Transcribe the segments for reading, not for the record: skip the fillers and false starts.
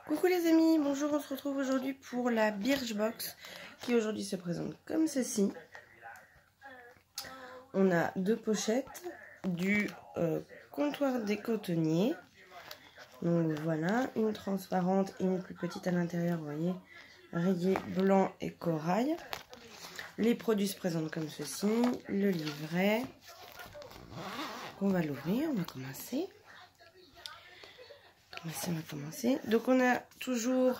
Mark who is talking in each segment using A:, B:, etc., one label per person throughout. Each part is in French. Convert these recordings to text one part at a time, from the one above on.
A: Coucou les amis, bonjour, on se retrouve aujourd'hui pour la Birchbox qui aujourd'hui se présente comme ceci. On a deux pochettes du comptoir des cotonniers. Donc voilà, une transparente et une plus petite à l'intérieur, vous voyez, rayé blanc et corail. Les produits se présentent comme ceci, le livret. On va l'ouvrir, on va commencer. On va commencer. Donc on a toujours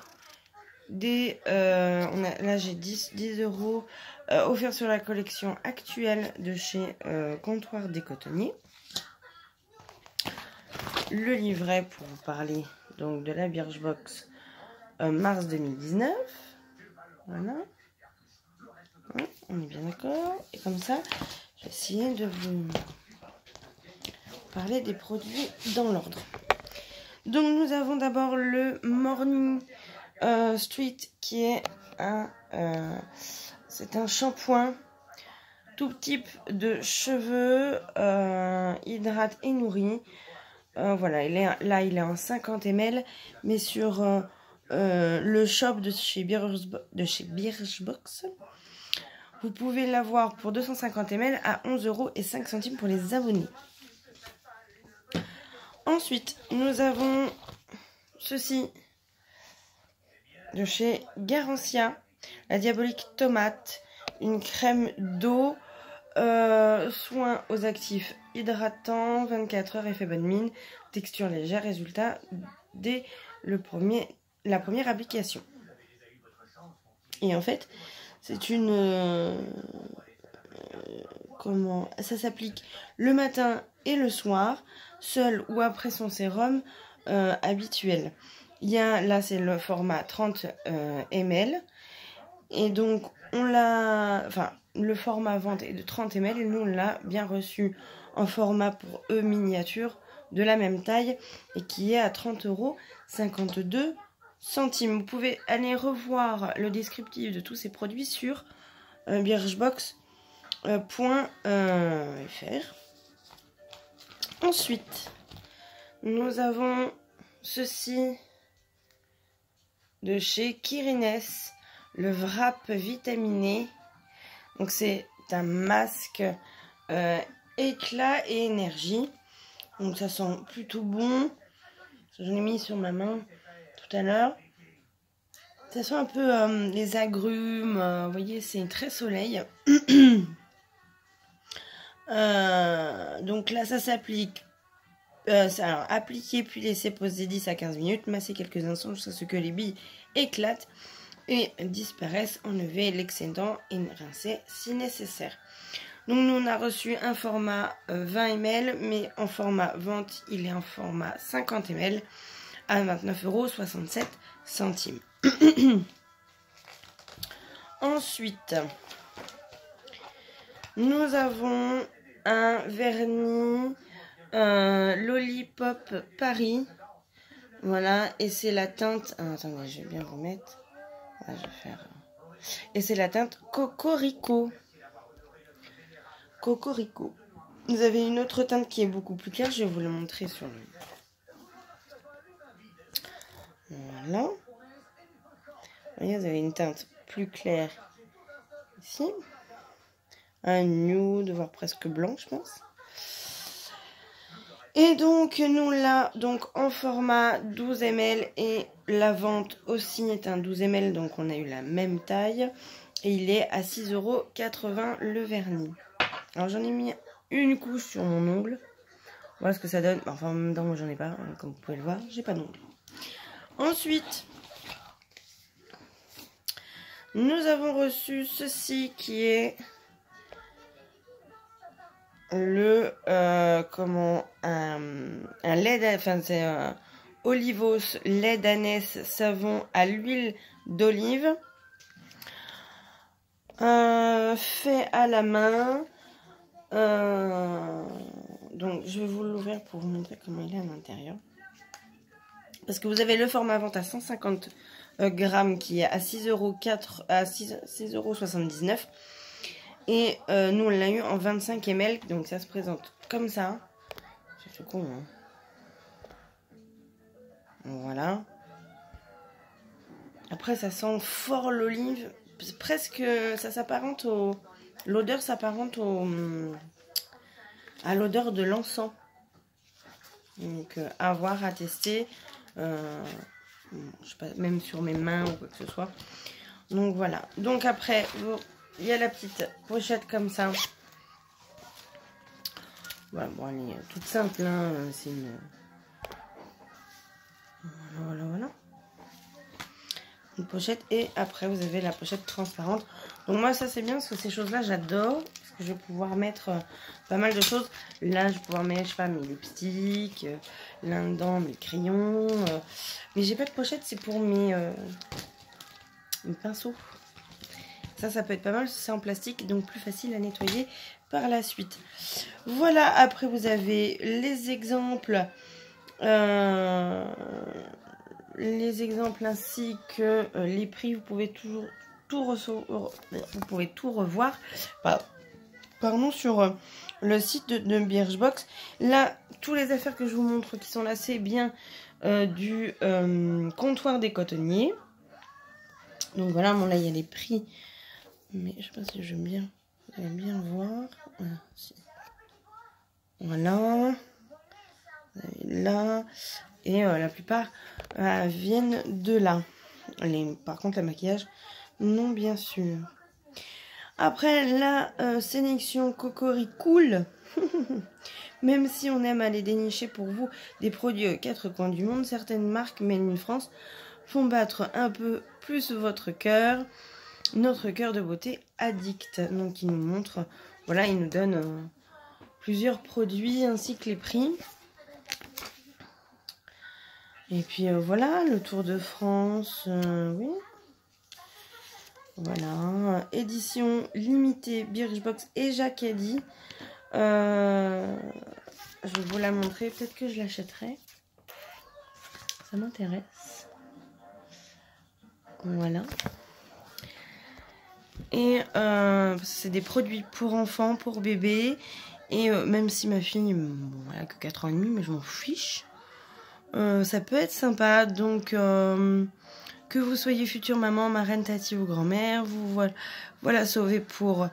A: des... là j'ai 10 € offerts sur la collection actuelle de chez Comptoir des Cotonniers. Le livret pour vous parler donc de la Birchbox mars 2019. Voilà. On est bien d'accord. Et comme ça, je vais essayer de vous parler des produits dans l'ordre. Donc nous avons d'abord le Morning Street qui est c'est un shampoing tout type de cheveux, hydrate et nourrit. Voilà, il est en 50 ml, mais sur le shop de chez Birchbox, vous pouvez l'avoir pour 250 ml à 11,05 € pour les abonnés. Ensuite, nous avons ceci de chez Garancia, la Diabolique Tomate, une crème d'eau, soin aux actifs hydratants, 24 heures, effet bonne mine, texture légère, résultat dès la première application. Et en fait, c'est une... ça s'applique le matin et le soir, seul ou après son sérum habituel. Il y a, là c'est le format 30 ml. Et donc le format vente est de 30 ml et nous on l'a bien reçu en format pour miniature de la même taille et qui est à 30,52 €. Vous pouvez aller revoir le descriptif de tous ces produits sur birchbox.fr. Ensuite, nous avons ceci de chez Kirines, le wrap vitaminé. Donc c'est un masque éclat et énergie. Donc ça sent plutôt bon. J'en ai mis sur ma main tout à l'heure. Ça sent un peu les agrumes. Vous voyez, c'est très soleil. Donc là, ça s'applique. Alors, appliquer puis laisser poser 10 à 15 minutes. Masser quelques instants jusqu'à ce que les billes éclatent et disparaissent. Enlever l'excédent et rincer si nécessaire. Donc nous on a reçu un format 20 ml, mais en format vente il est en format 50 ml à 29,67 €. Ensuite, nous avons un vernis Lollipop Paris. Voilà, et c'est la teinte... attendez, je vais bien vous mettre... Là, je vais faire... Et c'est la teinte Cocorico. Cocorico. Vous avez une autre teinte qui est beaucoup plus claire. Je vais vous la montrer sur le... Voilà. Vous voyez, vous avez une teinte plus claire ici. Un nude, voire presque blanc, je pense. Et donc, nous là, donc en format 12 ml et la vente aussi est un 12 ml. Donc, on a eu la même taille. Et il est à 6,80 € le vernis. Alors, j'en ai mis une couche sur mon ongle. Voilà ce que ça donne. Enfin, en même temps, moi, j'en ai pas. Hein, comme vous pouvez le voir, j'ai pas d'ongle. Ensuite, nous avons reçu ceci qui est le un lait, enfin c'est un Olivos lait d'ânesse savon à l'huile d'olive fait à la main. Donc je vais vous l'ouvrir pour vous montrer comment il est à l'intérieur, parce que vous avez le format vente à 150 grammes qui est à 6,79 €. Et nous on l'a eu en 25 ml, donc ça se présente comme ça. C'est tout con, hein. Voilà. Après, ça sent fort l'olive. Presque, ça s'apparente au... L'odeur s'apparente à l'odeur de l'encens. Donc, à voir, à tester. Je sais pas, même sur mes mains ou quoi que ce soit. Donc, voilà. Donc, après, il y a la petite pochette comme ça. Voilà, bon, elle est toute simple. Hein. C'est une... Voilà. Une pochette. Et après, vous avez la pochette transparente. Donc, moi, ça, c'est bien parce que ces choses-là, j'adore. Parce que je vais pouvoir mettre pas mal de choses. Là, je vais pouvoir mettre, je sais pas, mes lipsticks. Là-dedans, mes crayons. Mais j'ai pas de pochette, c'est pour mes pinceaux. Ça peut être pas mal. C'est en plastique, donc plus facile à nettoyer par la suite. Voilà, après, vous avez les exemples. Les exemples ainsi que les prix, vous pouvez toujours tout revoir pardon, sur le site de Birchbox. Là, tous les affaires que je vous montre qui sont là, c'est bien du comptoir des cotonniers. Donc voilà, bon là il y a les prix, mais je sais pas si je vais bien, vous allez bien voir. Voilà, là. Et la plupart viennent de là. Par contre, le maquillage, non, bien sûr. Après, la sélection Cocori Cool. Même si on aime aller dénicher pour vous des produits aux quatre coins du monde, certaines marques Made in France font battre un peu plus votre cœur. Notre cœur de beauté addict. Donc, il nous montre, voilà, il nous donne plusieurs produits ainsi que les prix. Et puis voilà, le Tour de France, oui. Voilà, édition limitée Birchbox et Jacqueline. Je vais vous la montrer, peut-être que je l'achèterai. Ça m'intéresse. Voilà. Et c'est des produits pour enfants, pour bébés. Et même si ma fille, bon, elle a que 4 ans et demi, mais je m'en fiche. Ça peut être sympa, donc que vous soyez future maman, marraine, tati ou grand-mère, vous voilà sauvé pour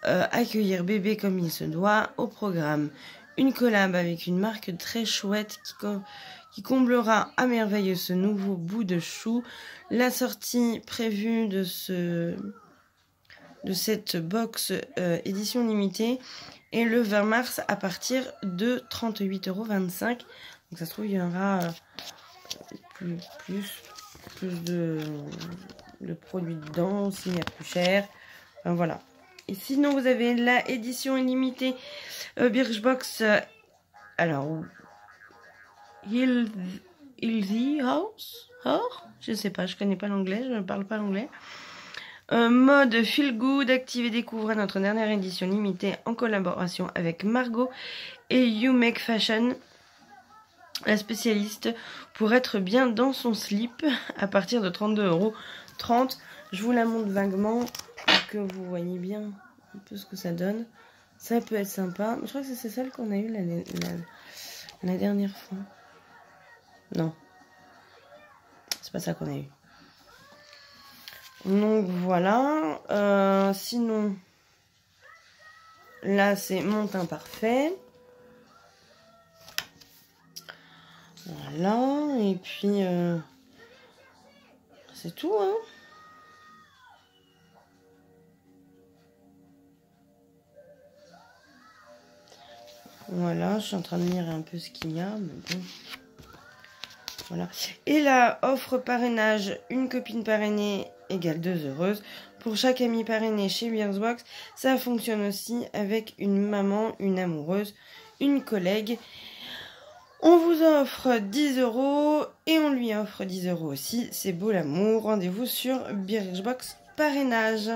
A: accueillir bébé comme il se doit. Au programme, une collab avec une marque très chouette qui comblera à merveille ce nouveau bout de chou. La sortie prévue de cette box édition limitée est le 20 mars à partir de 38,25 €. Donc ça se trouve, il y aura plus de produits dedans, aussi à plus cher. Enfin, voilà. Et sinon, vous avez la édition illimitée Birchbox. Alors, Healthy House. Je sais pas, je connais pas l'anglais, je ne parle pas l'anglais. Mode Feel Good, active et découvrez notre dernière édition limitée en collaboration avec Margot et You Make Fashion. La spécialiste pour être bien dans son slip à partir de 32,30 €. Je vous la montre vaguement pour que vous voyez bien un peu ce que ça donne. Ça peut être sympa. Je crois que c'est celle qu'on a eue la dernière fois. Non. C'est pas ça qu'on a eu. Donc voilà. Sinon, là c'est mon teint parfait. Voilà, et puis c'est tout, hein. Voilà, je suis en train de lire un peu ce qu'il y a, mais bon. Voilà. Et la offre parrainage, une copine parrainée égale 2 heureuses. Pour chaque amie parrainée chez Birchbox, ça fonctionne aussi avec une maman, une amoureuse, une collègue. On vous offre 10 € et on lui offre 10 € aussi. C'est beau l'amour. Rendez-vous sur Birchbox parrainage.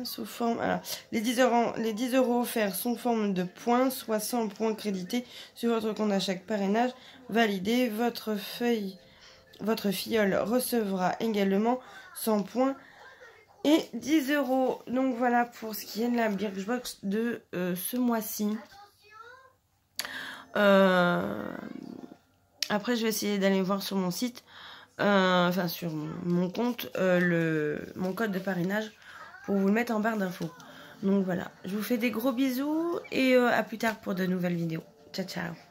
A: Sous forme. Alors, les 10 € offerts sous forme de points, soit 100 points crédités sur votre compte à chaque parrainage validé. Votre filleule recevra également 100 points et 10 €. Donc voilà pour ce qui est de la Birchbox de ce mois-ci. Après, je vais essayer d'aller voir sur mon site, enfin sur mon compte, mon code de parrainage pour vous le mettre en barre d'infos. Donc voilà, je vous fais des gros bisous et à plus tard pour de nouvelles vidéos. Ciao, ciao.